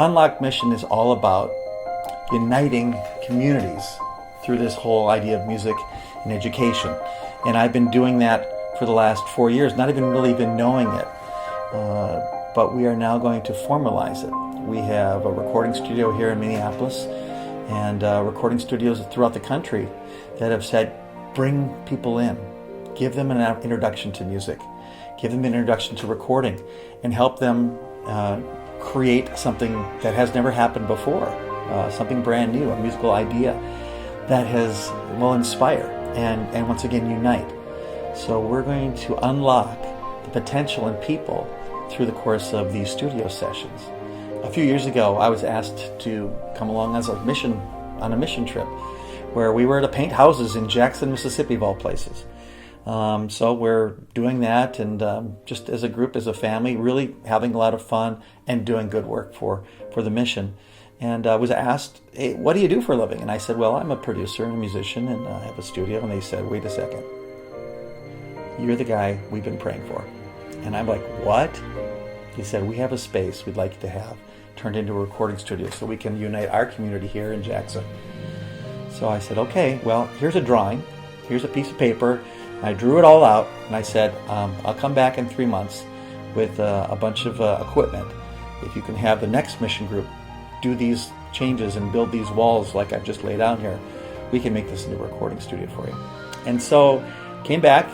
Unlocked Mission is all about uniting communities through this whole idea of music and education. And I've been doing that for the last 4 years, not even really even knowing it. But we are now going to formalize it. We have a recording studio here in Minneapolis and recording studios throughout the country that have said, bring people in, give them an introduction to music, give them an introduction to recording, and help them create something that has never happened before, something brand new, a musical idea that will inspire and once again unite. So we're going to unlock the potential in people through the course of these studio sessions. A few years ago, I was asked to come along on a mission trip where we were to paint houses in Jackson, Mississippi, of all places. So we're doing that, and just as a group, as a family, really having a lot of fun and doing good work for the mission. And I was asked, hey, what do you do for a living? And I said, well, I'm a producer and a musician, and I have a studio. And they said, wait a second. You're the guy we've been praying for. And I'm like, what? He said, we have a space we'd like to have turned into a recording studio so we can unite our community here in Jackson. So I said, okay, well, here's a drawing. Here's a piece of paper. I drew it all out, and I said, I'll come back in 3 months with a bunch of equipment. If you can have the next mission group do these changes and build these walls like I've just laid out here, we can make this a new recording studio for you. And so came back,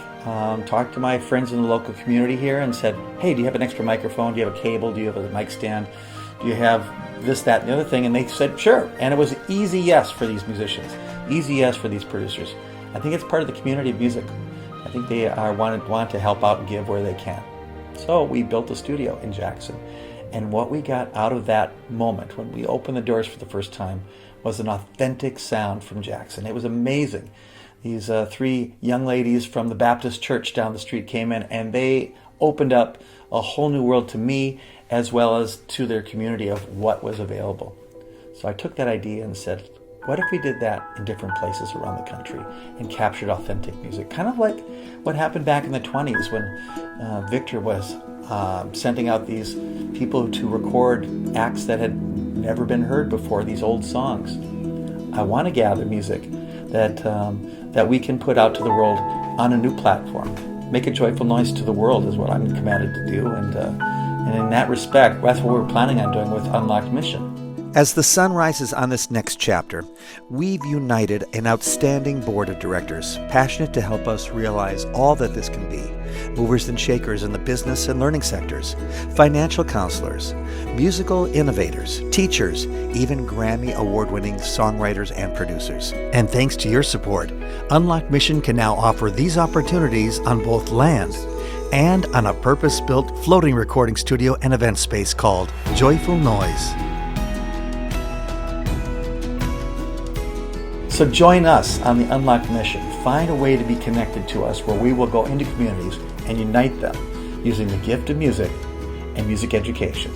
talked to my friends in the local community here and said, hey, do you have an extra microphone? Do you have a cable? Do you have a mic stand? Do you have this, that, and the other thing? And they said, sure. And it was an easy yes for these musicians, easy yes for these producers. I think it's part of the community of music. I think they want to help out and give where they can. So we built a studio in Jackson. And what we got out of that moment when we opened the doors for the first time was an authentic sound from Jackson. It was amazing. These 3 young ladies from the Baptist church down the street came in, and they opened up a whole new world to me as well as to their community of what was available. So I took that idea and said, what if we did that in different places around the country and captured authentic music? Kind of like what happened back in the 20s when Victor was sending out these people to record acts that had never been heard before, these old songs. I want to gather music that we can put out to the world on a new platform. Make a joyful noise to the world is what I'm commanded to do. And in that respect, that's what we're planning on doing with Unlocked Mission. As the sun rises on this next chapter, we've united an outstanding board of directors, passionate to help us realize all that this can be. Movers and shakers in the business and learning sectors, financial counselors, musical innovators, teachers, even Grammy award-winning songwriters and producers. And thanks to your support, Unlocked Mission can now offer these opportunities on both land and on a purpose-built floating recording studio and event space called Joyful Noise. So join us on the Unlocked Mission. Find a way to be connected to us where we will go into communities and unite them using the gift of music and music education.